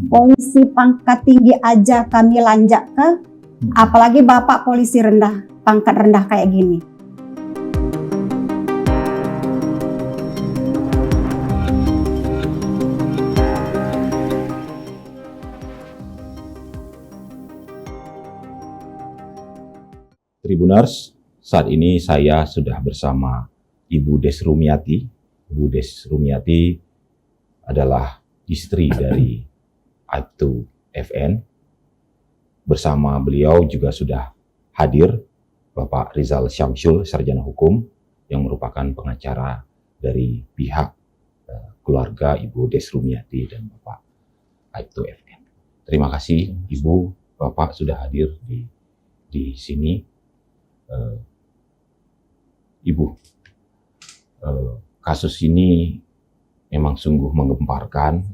Polisi pangkat tinggi aja kami lanjak ke, apalagi bapak polisi rendah, pangkat rendah kayak gini. Tribuners, saat ini saya sudah bersama Ibu Des Rumiati. Ibu Des Rumiati adalah istri dari Aibtu FN. Bersama beliau juga sudah hadir Bapak Rizal Syamsul, sarjana hukum, yang merupakan pengacara dari pihak keluarga Ibu Des Rumiati dan Bapak Aibtu FN. Terima kasih Ibu, Bapak sudah hadir di sini. Ibu, kasus ini memang sungguh menggemparkan,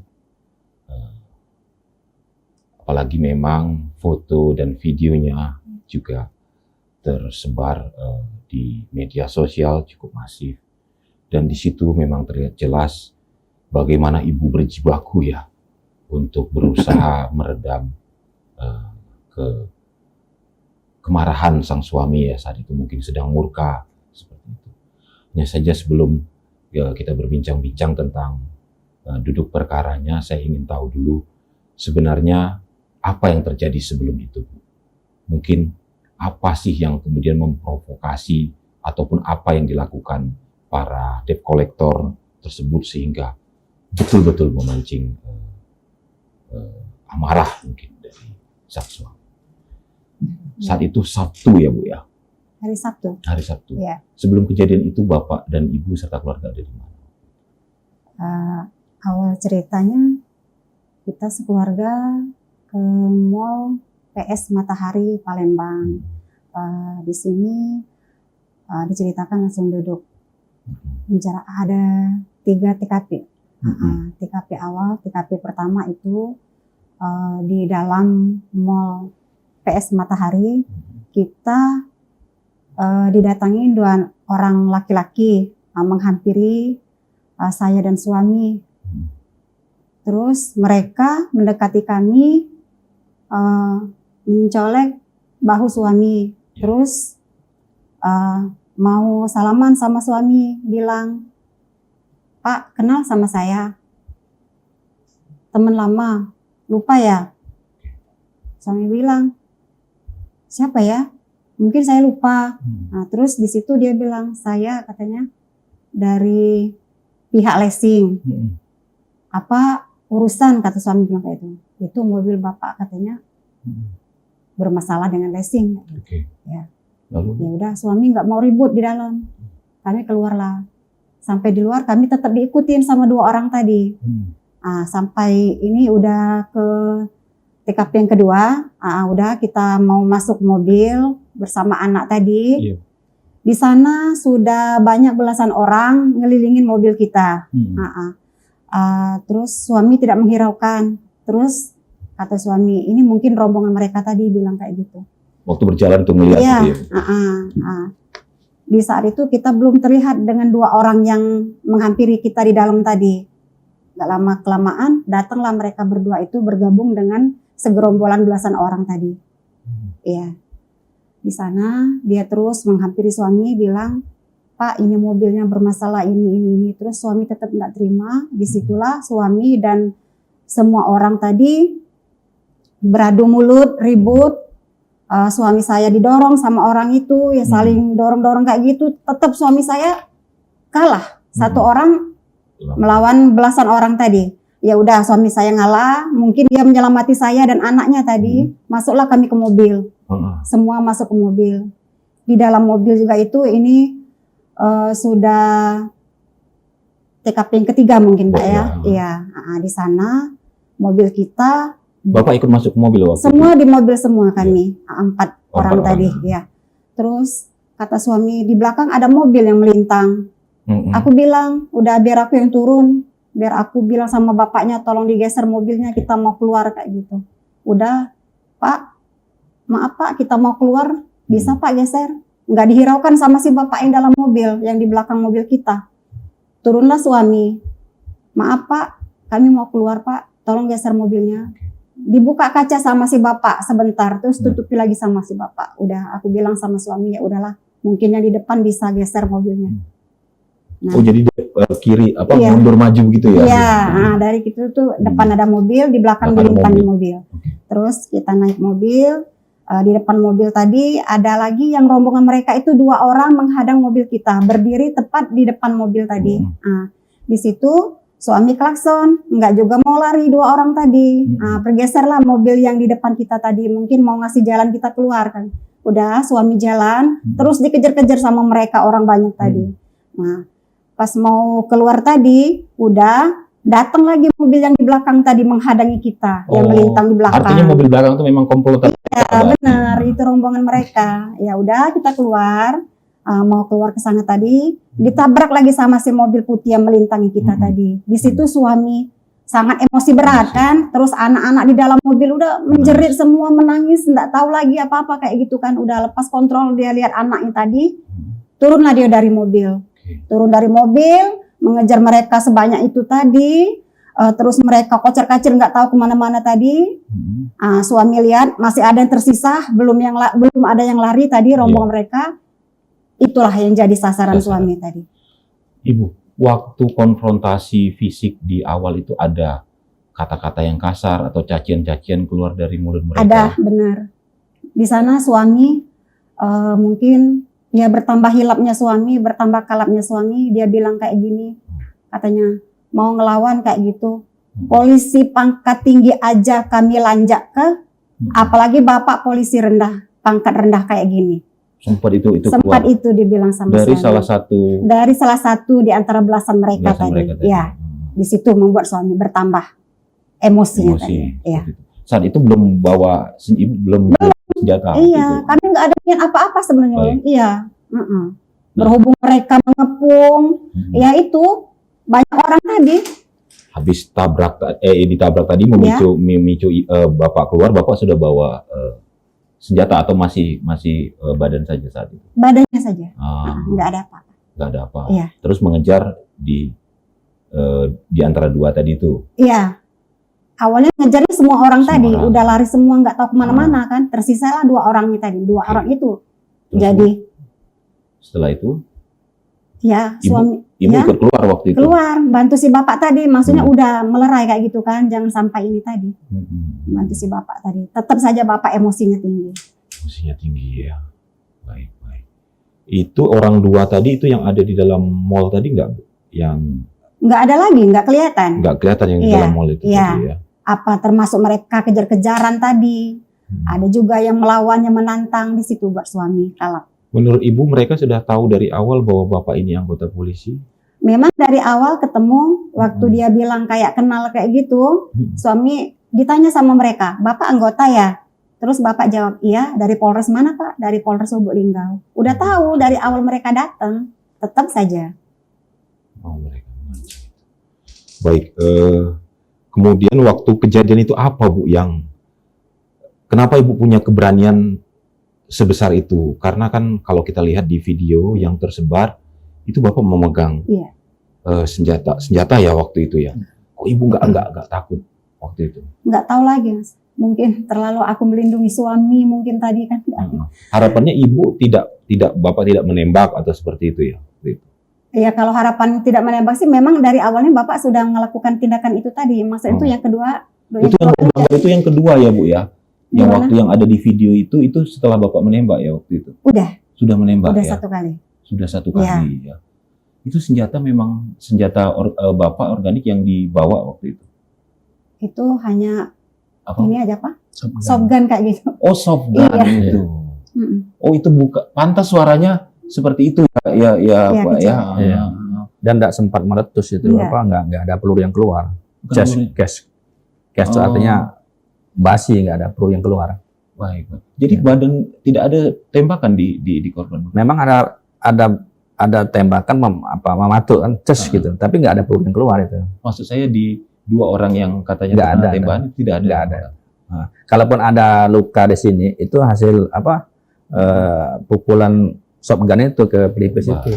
apalagi memang foto dan videonya juga tersebar di media sosial cukup masif, dan di situ memang terlihat jelas bagaimana ibu berjibaku ya untuk berusaha meredam kemarahan sang suami ya saat itu, mungkin sedang murka seperti itu. Hanya saja sebelum kita berbincang-bincang tentang duduk perkaranya, saya ingin tahu dulu sebenarnya apa yang terjadi sebelum itu, Bu. Mungkin apa sih yang kemudian memprovokasi ataupun apa yang dilakukan para debt collector tersebut sehingga betul-betul memancing amarah mungkin dari sang suami. Saat itu Sabtu ya Bu ya? Hari Sabtu. Hari Sabtu. Ya. Sebelum kejadian itu Bapak dan Ibu serta keluarga ada di mana? Awal ceritanya kita sekeluarga ke Mall PS Matahari Palembang. Di sini diceritakan langsung duduk. Bicara ada 3 TKP. TKP awal, TKP pertama itu di dalam Mall PS Matahari, kita didatangi 2 orang laki-laki menghampiri saya dan suami. Terus mereka mendekati kami, mencolek bahu suami. Terus mau salaman sama suami, bilang, "Pak, kenal sama saya? Teman lama, lupa ya?" Suami bilang, "Siapa ya? Mungkin saya lupa." Nah, terus di situ dia bilang, "Saya," katanya, "dari pihak leasing." "Apa urusan?" kata suami bilang kayak itu. "Itu mobil Bapak," katanya, "bermasalah dengan leasing." Ya. Lalu? Ya udah, suami nggak mau ribut di dalam. Kami keluarlah. Sampai di luar kami tetap diikutin sama 2 orang tadi. Sampai ini udah ke TKP yang kedua, udah kita mau masuk mobil bersama anak tadi. Di sana sudah banyak belasan orang ngelilingin mobil kita. Terus suami tidak menghiraukan. Terus kata suami, "Ini mungkin rombongan mereka tadi," bilang kayak gitu. Waktu berjalan untuk melihat. Iya. Di saat itu kita belum terlihat dengan 2 orang yang menghampiri kita di dalam tadi. Gak lama kelamaan datanglah mereka berdua itu bergabung dengan segerombolan belasan orang tadi. Iya. Di sana dia terus menghampiri suami bilang, "Pak, ini mobilnya bermasalah ini." Terus suami tetap tidak terima. Disitulah suami dan semua orang tadi beradu mulut, ribut. Suami saya didorong sama orang itu, ya saling dorong-dorong kayak gitu. Tetap suami saya kalah. 1 orang melawan belasan orang tadi. Ya udah, suami saya ngalah, mungkin dia menyelamati saya dan anaknya tadi. Masuklah kami ke mobil. Semua masuk ke mobil. Di dalam mobil juga itu ini sudah TKP yang ketiga mungkin Pak ya. Iya, di sana mobil kita. Bapak ikut masuk ke mobil waktu semua itu? Di mobil semua kami, 4 orang tadi ya. Terus kata suami, "Di belakang ada mobil yang melintang." Aku bilang, "Udah biar aku yang turun. Biar aku bilang sama bapaknya tolong digeser mobilnya, kita mau keluar," kayak gitu. "Udah, Pak, maaf Pak, kita mau keluar, bisa Pak geser?" Nggak dihiraukan sama si bapak yang dalam mobil, yang di belakang mobil kita. Turunlah suami, "Maaf Pak, kami mau keluar Pak." tolong geser mobilnya. Dibuka kaca sama si bapak sebentar, terus tutupi lagi sama si bapak. Udah, aku bilang sama suami, ya udahlah, mungkin yang di depan bisa geser mobilnya. Nah, Oh jadi kiri apa Iya. mundur maju gitu ya? iya, dari itu tuh depan ada mobil, di belakang Belakang ada dilimpan mobil. mobil. Oke. Terus kita naik mobil, di depan mobil tadi ada lagi yang rombongan mereka itu 2 orang menghadang mobil kita, berdiri tepat di depan mobil tadi. Nah, di situ suami klakson, nggak juga mau lari 2 orang tadi. Nah, bergeserlah mobil yang di depan kita tadi, mungkin mau ngasih jalan kita keluar kan. Udah, suami jalan, terus dikejar-kejar sama mereka orang banyak tadi. Nah, pas mau keluar tadi, udah datang lagi mobil yang di belakang tadi menghadangi kita, yang melintang di belakang. Artinya mobil belakang itu memang komplotan. Ya, benar, itu rombongan mereka. Ya udah, kita keluar, mau keluar ke sana tadi, ditabrak lagi sama si mobil putih yang melintangi kita tadi. Di situ suami sangat emosi berat kan, terus anak-anak di dalam mobil udah menjerit semua, menangis, nggak tahu lagi apa-apa kayak gitu kan, udah lepas kontrol. Dia lihat anaknya tadi, turunlah dia dari mobil, turun dari mobil, mengejar mereka sebanyak itu tadi. Terus mereka kocar-kacir nggak tahu kemana-mana tadi. Suami lihat masih ada yang tersisa, belum ada yang lari tadi rombongan mereka. Itulah yang jadi sasaran suami tadi. Ibu, waktu konfrontasi fisik di awal itu ada kata-kata yang kasar atau cacian-cacian keluar dari mulut mereka? Ada, benar. Di sana suami mungkin ya bertambah hilapnya suami, bertambah kalapnya suami. Dia bilang kayak gini, katanya mau ngelawan kayak gitu. Polisi pangkat tinggi aja kami lanjak ke, apalagi bapak polisi rendah, pangkat rendah kayak gini. Sempat itu Sempat keluar itu dibilang sama dari suami. salah satu di antara belasan mereka tadi. Ya, di situ membuat suami bertambah emosinya tadi. Ya. Saat itu belum bawa belum senjata. Iya, kami nggak ada niat apa-apa sebenarnya. Baik. Iya. Berhubung mereka mengepung, ya itu banyak orang tadi. Habis ditabrak tadi memicu bapak keluar, bapak sudah bawa senjata atau masih badan saja saat itu? Badannya saja, nggak ada apa-apa. Nggak ada apa. Iya. Terus mengejar di antara 2 tadi itu. Iya. Awalnya ngejarnya semua orang Semua tadi, orang. udah lari semua nggak tahu kemana-mana kan. Tersisalah 2 orangnya tadi, 2 orang itu. Terus, Jadi, setelah itu ya Ibu suami ya, ikut keluar waktu itu. keluar, bantu si bapak tadi. Maksudnya udah melerai kayak gitu kan, jangan sampai ini tadi. Bantu si bapak tadi. Tetap saja bapak emosinya tinggi. Emosinya tinggi ya. Baik. Itu orang 2 tadi itu yang ada di dalam mall tadi nggak? Yang Nggak ada lagi, nggak kelihatan. nggak kelihatan yang di Iya, dalam mall itu iya. tadi ya. Apa termasuk mereka kejar-kejaran tadi. Ada juga yang melawannya, menantang di situ buat suami kalap. Menurut ibu mereka sudah tahu dari awal bahwa bapak ini anggota polisi? Memang dari awal ketemu, waktu dia bilang kayak kenal kayak gitu, suami ditanya sama mereka, bapak anggota ya? Terus bapak jawab, iya. Dari Polres mana pak? Dari Polres Lubuk Linggau. Udah tahu dari awal mereka datang, tetap saja. Oh, mereka memancing. Baik, kemudian waktu kejadian itu apa Bu kenapa Ibu punya keberanian sebesar itu? Karena kan kalau kita lihat di video yang tersebar, itu Bapak memegang senjata ya waktu itu ya. Kok Ibu nggak takut waktu itu? Nggak tahu lagi mas. Mungkin terlalu aku melindungi suami, mungkin tadi kan. Harapannya Ibu Bapak tidak menembak atau seperti itu ya? Ya kalau harapan tidak menembak sih memang dari awalnya Bapak sudah melakukan tindakan itu tadi. Maksudnya itu yang kedua. Itu yang kedua ya Bu ya? Yang Gimana? waktu yang ada di video itu setelah Bapak menembak ya waktu itu? Sudah menembak udah ya? 1 kali. Sudah 1 kali ya. Itu senjata memang senjata Bapak organik yang dibawa waktu itu? Itu hanya Apa? ini aja Pak? Shotgun kayak gitu. Oh, softgun itu. Oh, itu pantas suaranya seperti itu ya Pak kecil. ya. Iya. Dan tidak sempat meletus itu Enggak. nggak ada peluru yang keluar. Bukan Gas itu artinya basi, nggak ada peluru yang keluar. Baik. Jadi badan tidak ada tembakan di korban. Memang ada tembakan mematuk kan gitu, tapi nggak ada peluru yang keluar itu. Maksud saya di 2 orang yang katanya Nggak terkena ada. tembakan tidak ada. Nggak ada. Nah, kalaupun ada luka di sini itu hasil pukulan shotgun itu ke pelipis itu,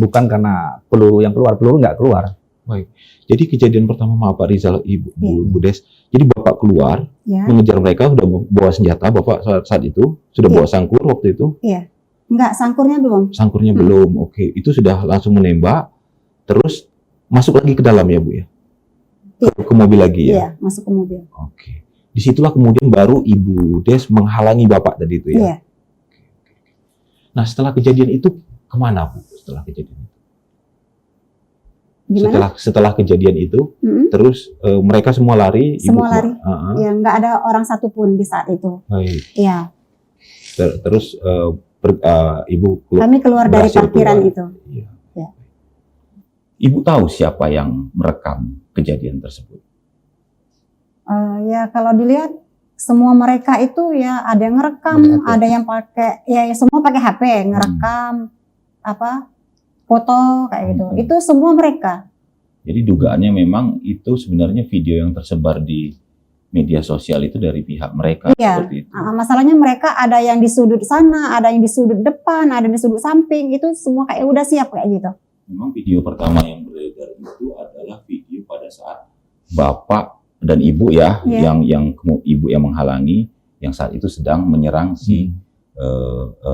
bukan karena peluru yang keluar. Peluru nggak keluar. Baik. Jadi kejadian pertama, maaf Pak Rizal, Ibu Iya. Bu Des. Jadi Bapak keluar Ya, mengejar mereka, sudah bawa senjata. Bapak saat itu sudah Iya. bawa sangkur waktu itu. enggak, sangkurnya belum. Sangkurnya belum. Oke, itu sudah langsung menembak. Terus masuk lagi ke dalam ya Bu ya? Ke mobil lagi ya? Iya, masuk ke mobil. Oke. Disitulah kemudian baru Ibu Des menghalangi Bapak tadi itu ya? Iya. Nah setelah kejadian itu kemana Bu? Setelah kejadian itu? Gimana? Setelah kejadian itu, Mm-mm. terus mereka semua lari. Semua keluar. lari. Ah, Ya, enggak ada orang satupun di saat itu. baik. Iya, Terus Ibu kami keluar dari berhasil parkiran keluar. itu. Iya. Ya. Ibu tahu siapa yang merekam kejadian tersebut? Ya kalau dilihat semua mereka itu ya ada yang ngerekam, Pakai HP. ada yang pakai ya semua pakai HP ngerekam apa foto kayak gitu. Hmm. Itu semua mereka. Jadi dugaannya memang itu sebenarnya video yang tersebar di media sosial itu dari pihak mereka Iya. seperti itu. Masalahnya mereka ada yang di sudut sana, ada yang di sudut depan, ada yang di sudut samping, itu semua kayak udah siap kayak gitu. Memang video pertama yang beredar itu adalah video pada saat Bapak dan Ibu ya, Iya. yang Ibu yang menghalangi, yang saat itu sedang menyerang si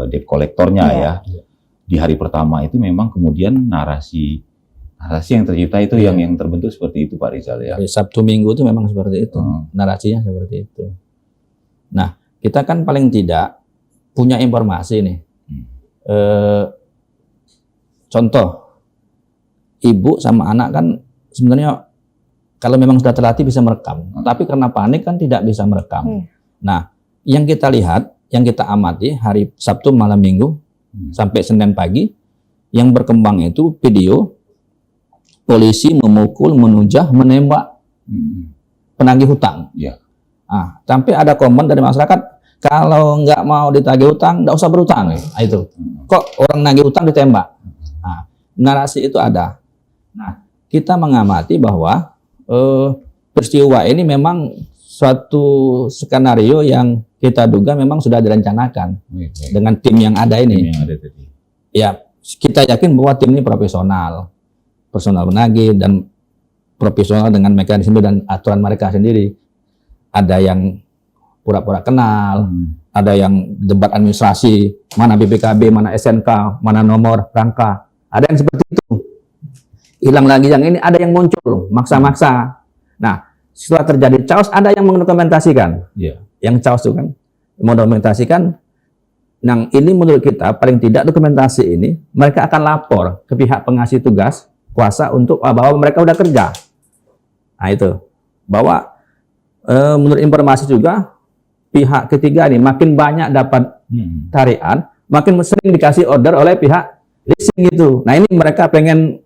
debt kolektornya Iya. ya. Di hari pertama itu memang kemudian narasi yang tercipta itu yang terbentuk seperti itu Pak Rizal ya. Hari Sabtu Minggu itu memang seperti itu, Hmm. narasinya seperti itu. Nah, kita kan paling tidak punya informasi nih. Contoh, ibu sama anak kan sebenarnya kalau memang sudah terlatih bisa merekam, tapi karena panik kan tidak bisa merekam. Iya. Nah, yang kita lihat, yang kita amati hari Sabtu malam Minggu sampai Senin pagi, yang berkembang itu video polisi memukul, menunjah, menembak penagih hutang. Iya. Sampai ada komen dari masyarakat, kalau nggak mau ditagih hutang, nggak usah berhutang. Nah, itu. Kok orang nagih hutang ditembak? Nah, narasi itu ada. Nah, kita mengamati bahwa peristiwa ini memang suatu skenario yang kita duga memang sudah direncanakan dengan tim yang ada ini. Yang ada tadi. Ya, kita yakin bahwa tim ini profesional menagih dan profesional dengan mekanisme dan aturan mereka sendiri. Ada yang pura-pura kenal, ada yang debat administrasi, mana BPKB, mana SNK, mana nomor rangka, ada yang seperti itu. Hilang lagi yang ini, ada yang muncul maksa-maksa. Nah, setelah terjadi chaos, ada yang mendokumentasikan. Iya. Yang chaos itu kan mendokumentasikan. Nah, ini menurut kita paling tidak dokumentasi ini mereka akan lapor ke pihak pengasih tugas kuasa untuk bahwa mereka udah kerja. Nah, itu bahwa menurut informasi juga pihak ketiga ini makin banyak dapat tarian, makin sering dikasih order oleh pihak leasing itu. Nah, ini mereka pengen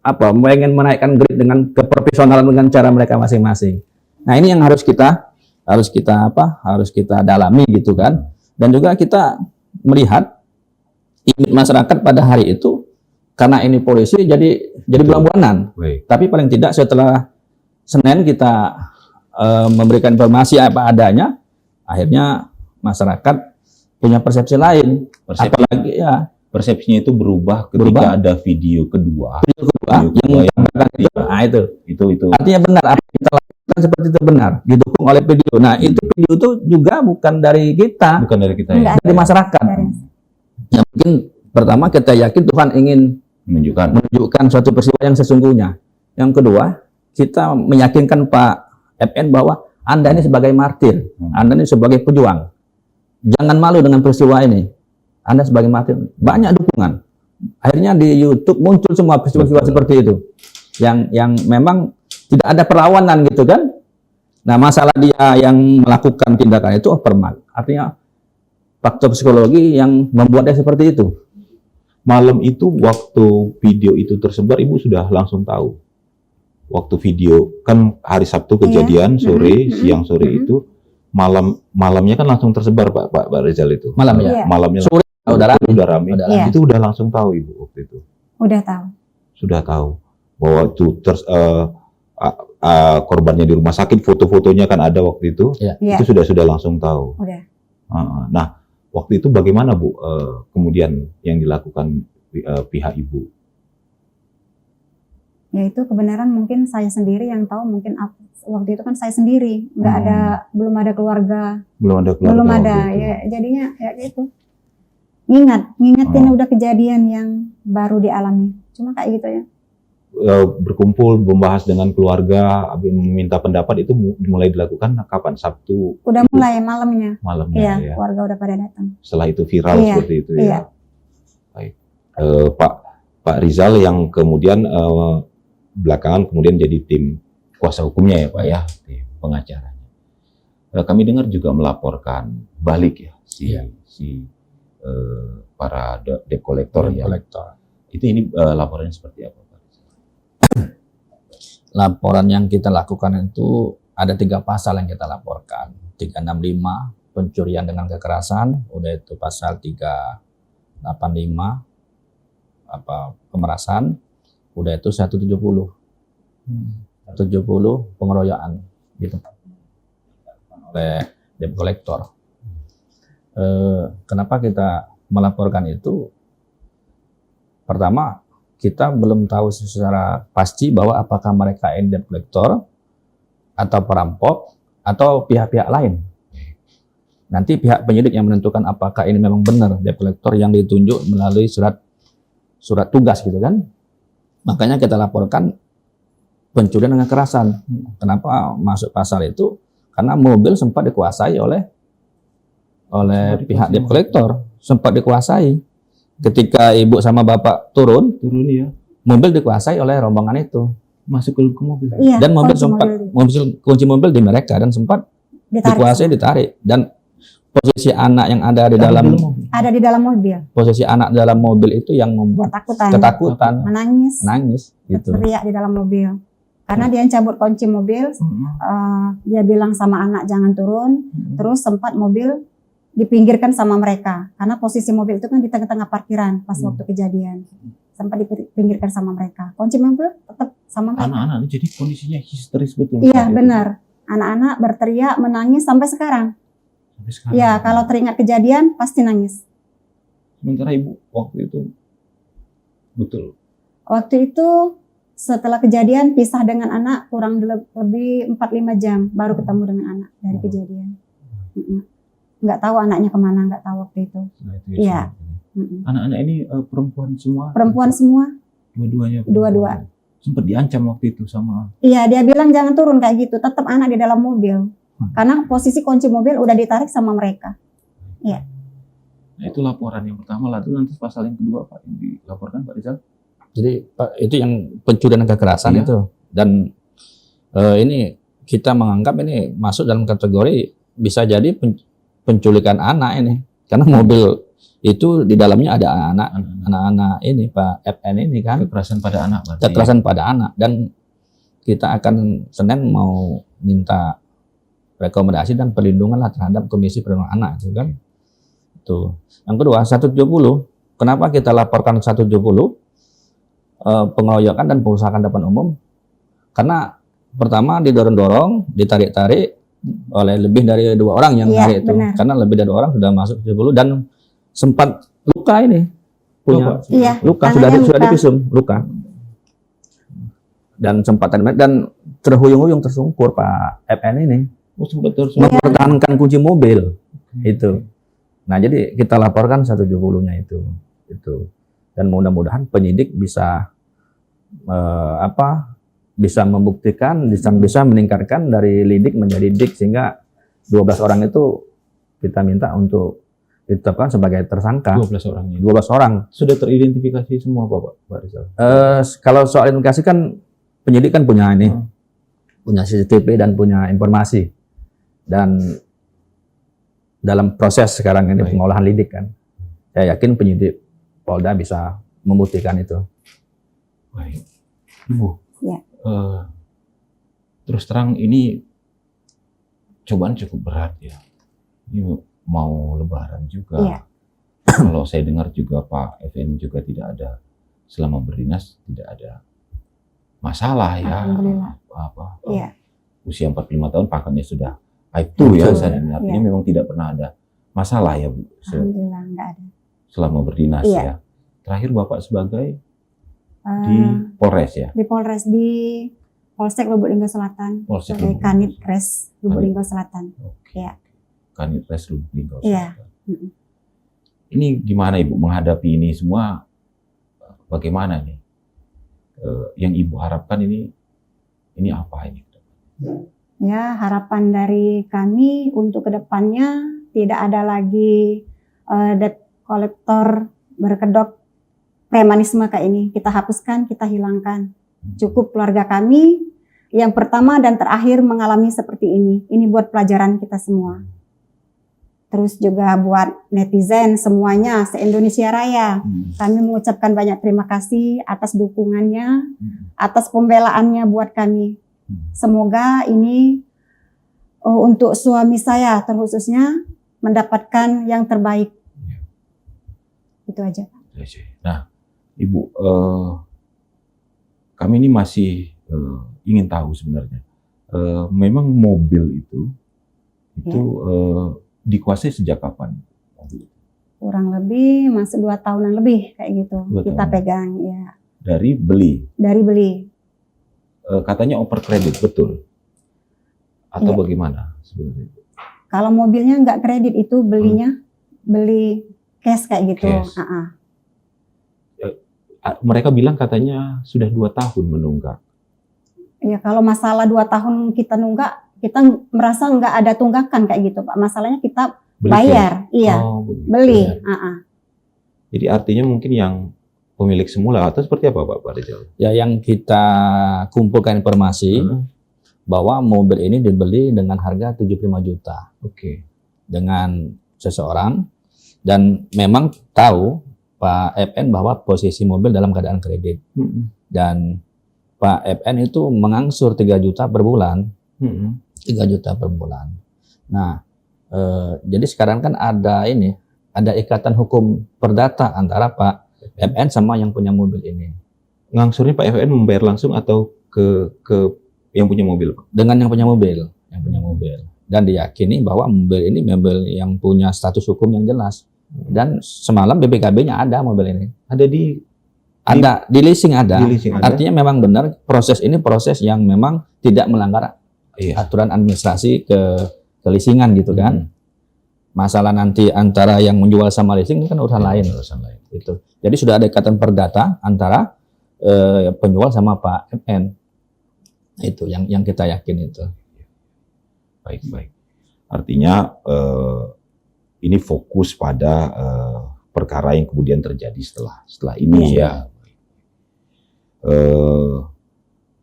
menaikkan grade dengan keprofesionalan dengan cara mereka masing-masing. Nah, ini yang harus kita dalami gitu kan. Dan juga kita melihat image masyarakat pada hari itu karena ini polisi jadi bulan-bulanan. Tapi paling tidak setelah Senin kita memberikan informasi apa adanya, akhirnya masyarakat punya persepsi lain. Apalagi ya persepsinya itu berubah ketika ada video kedua yang menggambarkan itu. Artinya benar apa yang kita lakukan seperti itu benar, didukung oleh video. Nah, itu video itu juga bukan dari kita, ya. dari masyarakat. Ya, mungkin pertama kita yakin Tuhan ingin menunjukkan suatu peristiwa yang sesungguhnya. Yang kedua, kita meyakinkan Pak FN bahwa Anda ini sebagai martir, Anda ini sebagai pejuang. Jangan malu dengan peristiwa ini. Anda sebagai martir, banyak dukungan. Akhirnya di YouTube muncul semua peristiwa-peristiwa seperti itu. Yang memang tidak ada perlawanan gitu kan. Nah, masalah dia yang melakukan tindakan itu hormat. Artinya faktor psikologi yang membuat dia seperti itu. Malam itu waktu video itu tersebar, Ibu sudah langsung tahu. Waktu video kan hari Sabtu kejadian sore, siang sore itu malamnya kan langsung tersebar Pak Rizal itu. Malamnya sore udah rame. Iya. Itu udah langsung tahu Ibu waktu itu. Udah tahu. Sudah tahu bahwa itu korbannya di rumah sakit, foto-fotonya kan ada waktu itu. Iya. Itu sudah langsung tahu. Udah. Nah, waktu itu bagaimana Bu kemudian yang dilakukan pihak Ibu? Ya itu kebenaran mungkin saya sendiri yang tahu, mungkin waktu itu kan saya sendiri, nggak ada, belum ada keluarga, Belum ada keluarga. belum ada, waktu itu. ya jadinya ya gitu. Ngingetin udah kejadian yang baru dialami, cuma kayak gitu ya. Berkumpul, membahas dengan keluarga, meminta pendapat itu mulai dilakukan kapan? Sabtu Udah mulai malamnya, malamnya iya, ya. keluarga udah pada datang. Setelah itu viral Iya, seperti itu iya. ya. Baik. Pak Rizal yang kemudian belakangan kemudian jadi tim kuasa hukumnya ya Pak ya, tim pengacaranya. Kami dengar juga melaporkan balik ya para debt collector ya. Itu ini laporannya seperti apa Pak? Laporan yang kita lakukan itu ada 3 pasal yang kita laporkan. 365 pencurian dengan kekerasan, udah itu pasal 385 pemerasan, udah itu 170 pengeroyokan gitu oleh debt collector. Kenapa kita melaporkan itu? Pertama, kita belum tahu secara pasti bahwa apakah mereka debt collector atau perampok atau pihak-pihak lain. Nanti pihak penyidik yang menentukan apakah ini memang benar debt collector yang ditunjuk melalui surat tugas gitu kan. Makanya kita laporkan pencurian dengan kekerasan. Kenapa masuk pasal itu? Karena mobil sempat dikuasai oleh pihak debt collector, sempat dikuasai. Ketika ibu sama bapak turun ya, mobil dikuasai oleh rombongan itu. Masuk ke mobil. Iya, Dan mobil kunci sempat kunci mobil di mereka dan sempat dikuasai, ditarik. Dan posisi anak yang ada di dalam mobil, posisi anak dalam mobil itu yang membuat ketakutan, menangis gitu. Teriak di dalam mobil. Karena dia cabut kunci mobil, dia bilang sama anak jangan turun, terus sempat mobil dipinggirkan sama mereka. Karena posisi mobil itu kan di tengah-tengah parkiran pas waktu kejadian. Sempat dipinggirkan sama mereka. Kunci mobil tetap sama mereka. Anak-anak ini jadi kondisinya histeris betul. Iya benar. Anak-anak berteriak, menangis sampai sekarang. Ya, kalau teringat kejadian pasti nangis. Sementara ibu waktu itu betul. Waktu itu setelah kejadian pisah dengan anak kurang lebih 4-5 jam baru ketemu dengan anak dari kejadian. Nggak tahu anaknya kemana, nggak tahu waktu itu. Iya. Anak-anak ini perempuan semua? Perempuan semua. Dua-duanya? Dua-dua. Sempat diancam waktu itu sama? Iya, dia bilang jangan turun kayak gitu, tetap anak di dalam mobil. Karena posisi kunci mobil udah ditarik sama mereka. Iya. Nah, itu laporan yang pertama, lalu nanti pasal yang kedua Pak yang dilaporkan Pak Rizal? Jadi Pak, itu yang pencurian dan kekerasan itu. Dan ini kita menganggap ini masuk dalam kategori bisa jadi penculikan anak ini. Karena mobil itu di dalamnya ada anak-anak ini Pak FN ini kan. Kekerasan pada anak. Kekerasan pada anak. Dan kita akan Senin mau minta rekomendasi dan perlindungan lah terhadap Komisi Perlindungan Anak itu kan. Itu. Yang kedua 170. Kenapa kita laporkan 170? Pengeroyokan dan perusakan depan umum. Karena pertama didorong-dorong, ditarik-tarik oleh lebih dari 2 orang yang hari itu. Benar. Karena lebih dari 2 orang sudah masuk 70 dan sempat luka ini. Luka sudah divisum, luka. Dan sempat dan terhuyung-huyung tersungkur Pak FN ini. Mempertahankan kunci mobil itu. Nah, jadi kita laporkan 170-nya itu. Dan mudah-mudahan penyidik bisa bisa membuktikan, bisa meningkatkan dari lidik menjadi dik sehingga 12 orang itu kita minta untuk ditetapkan sebagai tersangka. 12 orang. 12 orang. Sudah teridentifikasi semua Pak Rizal? Kalau soal identifikasi kan penyidik kan punya ini. Punya CCTV dan punya informasi. Dan dalam proses sekarang ini pengolahan lidik kan. Saya yakin penyidik Polda bisa membuktikan itu. Baik. Ibu, ya. Terus terang ini cobaan cukup berat ya. Ini mau lebaran juga. Ya. Kalau saya dengar juga Pak FN juga tidak ada, selama berdinas tidak ada masalah ya. Ya. Usia 45 tahun pakannya sudah itu ya. Artinya memang tidak pernah ada masalah ya Bu. Alhamdulillah enggak ada. Selama berdinas ya. Terakhir Bapak sebagai Di Polres ya? Di Polres, di Polsek Lubuk Linggau Selatan. Polsek Sebagai Lubuk Kanit Linggau. Res Lubuk Linggau Selatan. Oke. Iya. Kanit Res Lubuk Linggau Iya. Selatan. Ini gimana Ibu menghadapi ini semua? Bagaimana nih? Yang Ibu harapkan ini apa ini? Ya, harapan dari kami untuk kedepannya tidak ada lagi debt collector berkedok premanisme kayak ini. Kita hapuskan, kita hilangkan. Cukup keluarga kami yang pertama dan terakhir mengalami seperti ini. Ini buat pelajaran kita semua. Terus juga buat netizen semuanya se-Indonesia Raya. Kami mengucapkan banyak terima kasih atas dukungannya, atas pembelaannya buat kami. Semoga ini untuk suami saya terkhususnya mendapatkan yang terbaik. Itu aja. Nah, Ibu, kami ini masih ingin tahu sebenarnya. Memang mobil itu dikuasai sejak kapan? Kurang lebih masih 2 tahunan lebih kayak gitu. 2 Kita tahun. pegang ya. Dari beli. Dari beli. Katanya over kredit, betul? Atau Iya. bagaimana sebenarnya? Kalau mobilnya nggak kredit itu belinya beli cash kayak gitu. Cash. Mereka bilang katanya sudah 2 tahun menunggak. Ya kalau masalah 2 tahun kita nunggak, kita merasa nggak ada tunggakan kayak gitu Pak. Masalahnya kita Beli bayar, iya, Oh, begitu. beli. Jadi artinya mungkin yang pemilik semula atau seperti apa Pak Rizal? Ya, yang kita kumpulkan informasi bahwa mobil ini dibeli dengan harga 75 juta Oke. dengan seseorang, dan memang tahu Pak FN bahwa posisi mobil dalam keadaan kredit, dan Pak FN itu mengangsur 3 juta per bulan. 3 juta per bulan. Nah, jadi sekarang kan ada ikatan hukum perdata antara Pak FN sama yang punya mobil ini. Ngangsurnya Pak FN membayar langsung atau ke yang punya mobil, Pak? Dengan yang punya mobil, dan diyakini bahwa mobil ini mobil yang punya status hukum yang jelas. Dan semalam BPKB-nya ada mobil ini. Ada di Leasing ada. Di leasing ada. Artinya memang benar proses ini proses yang memang tidak melanggar aturan administrasi ke leasingan gitu kan. Masalah nanti antara yang menjual sama leasing ini kan urusan lain. Gitu. Jadi sudah ada ikatan perdata antara penjual sama Pak FN. Itu yang kita yakin itu. Baik. Artinya ini fokus pada perkara yang kemudian terjadi setelah ini ya.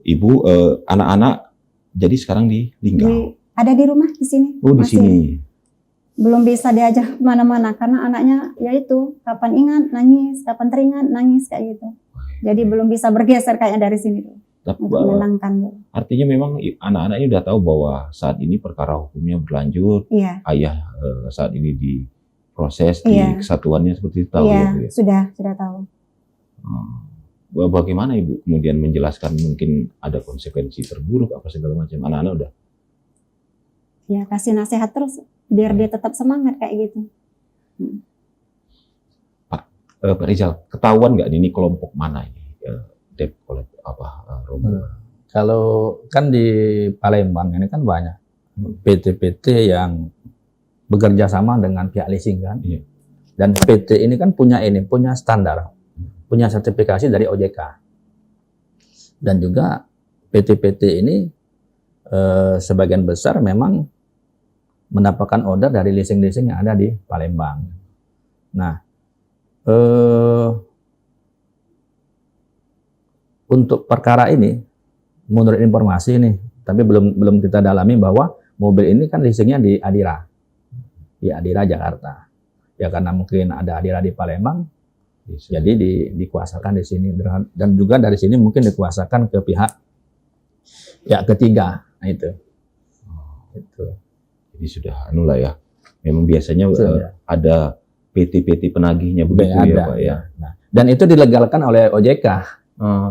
Ibu, anak-anak jadi sekarang di Linggau. Ada di rumah di sini. Oh, di masih. sini. Belum bisa diajak kemana-mana karena anaknya yaitu kapan ingat nangis, kapan teringat nangis kayak gitu. Jadi belum bisa bergeser kayaknya dari sini tuh. Tapi, Untuk menenangkan. artinya memang anak-anak ini udah tahu bahwa saat ini perkara hukumnya berlanjut. Iya. Ayah saat ini diproses di kesatuannya seperti itu tahu iya, ya, Bu, ya? Sudah tahu. Bagaimana Ibu kemudian menjelaskan mungkin ada konsekuensi terburuk apa segala macam? Anak-anak udah Ya kasih nasihat terus biar dia tetap semangat kayak gitu. Pak Rizal, ketahuan nggak ini kelompok mana ini? Debt collector rombongan? Kalau kan di Palembang ini kan banyak PT-PT yang bekerja sama dengan pihak leasing kan. Iya. Dan PT ini kan punya standar, punya sertifikasi dari OJK. Dan juga PT-PT ini sebagian besar memang mendapatkan order dari leasing-leasing yang ada di Palembang. Nah, untuk perkara ini, menurut informasi ini, tapi belum kita dalami bahwa mobil ini kan leasingnya di Adira Jakarta. Ya karena mungkin ada Adira di Palembang, jadi dikuasakan di sini, dan juga dari sini mungkin dikuasakan ke pihak ketiga. Nah itu. Jadi sudah ya. Memang biasanya ada PT-PT penagihnya begitu ada, ya Pak ya. Nah, dan itu dilegalkan oleh OJK.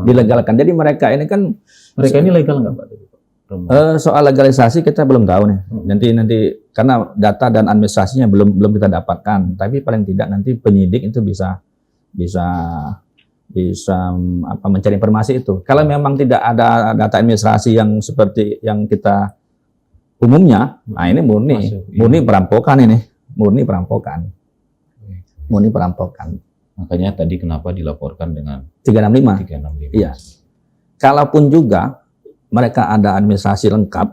Dilegalkan. Jadi mereka ini ini legal nggak Pak? Soal legalisasi kita belum tahu nih. Nanti karena data dan administrasinya belum kita dapatkan. Tapi paling tidak nanti penyidik itu bisa mencari informasi itu. Kalau memang tidak ada data administrasi yang seperti yang kita umumnya, nah ini murni perampokan ini, murni perampokan. Makanya tadi kenapa dilaporkan dengan 365. 365. Iya. Kalaupun juga mereka ada administrasi lengkap,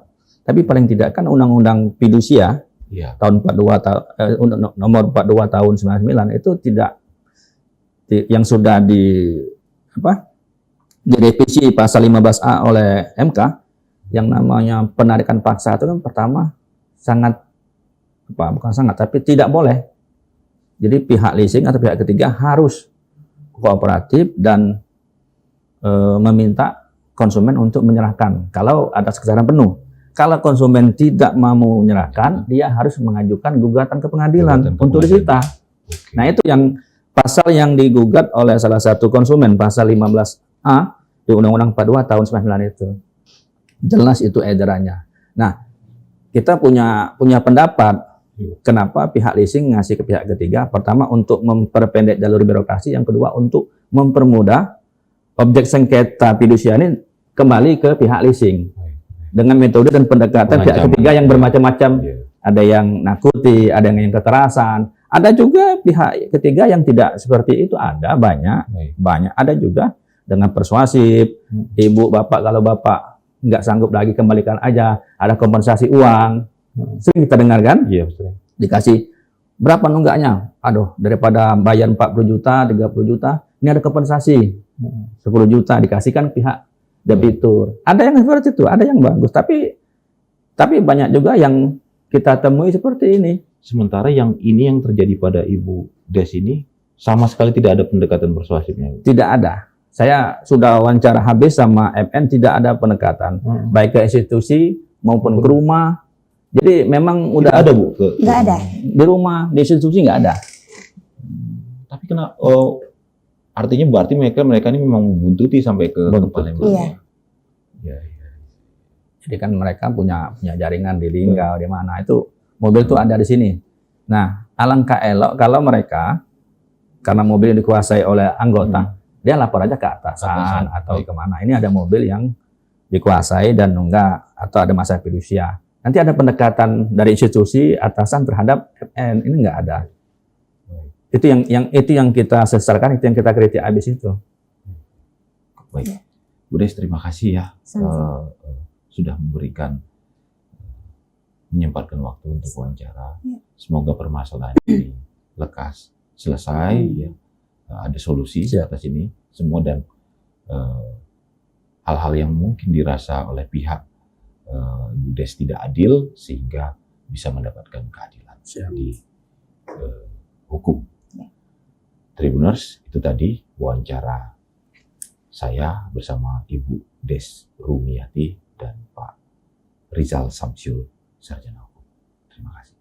tapi paling tidak kan Undang-Undang Fidusia tahun 42 nomor 42 tahun 99 itu tidak yang sudah direvisi pasal 15A oleh MK yang namanya penarikan paksa itu kan pertama tapi tidak boleh. Jadi pihak leasing atau pihak ketiga harus kooperatif dan meminta konsumen untuk menyerahkan kalau ada kesadaran penuh. Kalau konsumen tidak mau menyerahkan, dia harus mengajukan gugatan ke pengadilan untuk disita. Nah, itu yang pasal yang digugat oleh salah satu konsumen, pasal 15A di Undang-Undang 42 tahun 99 itu. Jelas itu edarannya. Nah, kita punya pendapat kenapa pihak leasing ngasih ke pihak ketiga. Pertama, untuk memperpendek jalur birokrasi. Yang kedua, untuk mempermudah objek sengketa fidusia ini kembali ke pihak leasing. Dengan metode dan pendekatan pihak ketiga yang bermacam-macam. Ada yang nakuti, ada yang kekerasan. Ada juga pihak ketiga yang tidak seperti itu, ada banyak. Ada juga dengan persuasif, ibu, bapak, kalau bapak nggak sanggup lagi kembalikan aja, ada kompensasi uang. Sering kita dengar kan? Iya, betul. Dikasih berapa nunggaknya? Aduh, daripada bayar 40 juta, 30 juta, ini ada kompensasi 10 juta dikasihkan pihak debitur. Ada yang seperti itu, ada yang bagus, tapi banyak juga yang kita temui seperti ini. Sementara yang terjadi pada Ibu Des ini sama sekali tidak ada pendekatan persuasifnya. Tidak ada. Saya sudah wawancara habis sama FN, tidak ada pendekatan, baik ke institusi maupun ke rumah. Jadi memang udah ada, Bu? Nggak ada. Di rumah, di institusi nggak ada. Tapi kenapa? Artinya berarti mereka ini memang membuntuti sampai ke Palembang. Iya. Jadi kan mereka punya jaringan di Linggau, di mana itu mobil itu ada di sini. Nah, alangkah elok kalau mereka, karena mobil yang dikuasai oleh anggota, dia lapor aja ke atasan atau kemana. Ini ada mobil yang dikuasai dan nunggak atau ada masalah fidusia. Nanti ada pendekatan dari institusi atasan terhadap FN, ini nggak ada. Itu yang kita sesalkan, itu yang kita kritik habis itu. Baik, Bu Des, terima kasih ya sudah menyempatkan waktu untuk wawancara. Semoga permasalahan ini lekas selesai, ya. Ada solusi atas ini semua, dan hal-hal yang mungkin dirasa oleh pihak Bu Des tidak adil sehingga bisa mendapatkan keadilan di hukum. Tribuners, itu tadi wawancara saya bersama Ibu Des Rumiati dan Pak Rizal Samsyul, Sarjana Hukum. Terima kasih.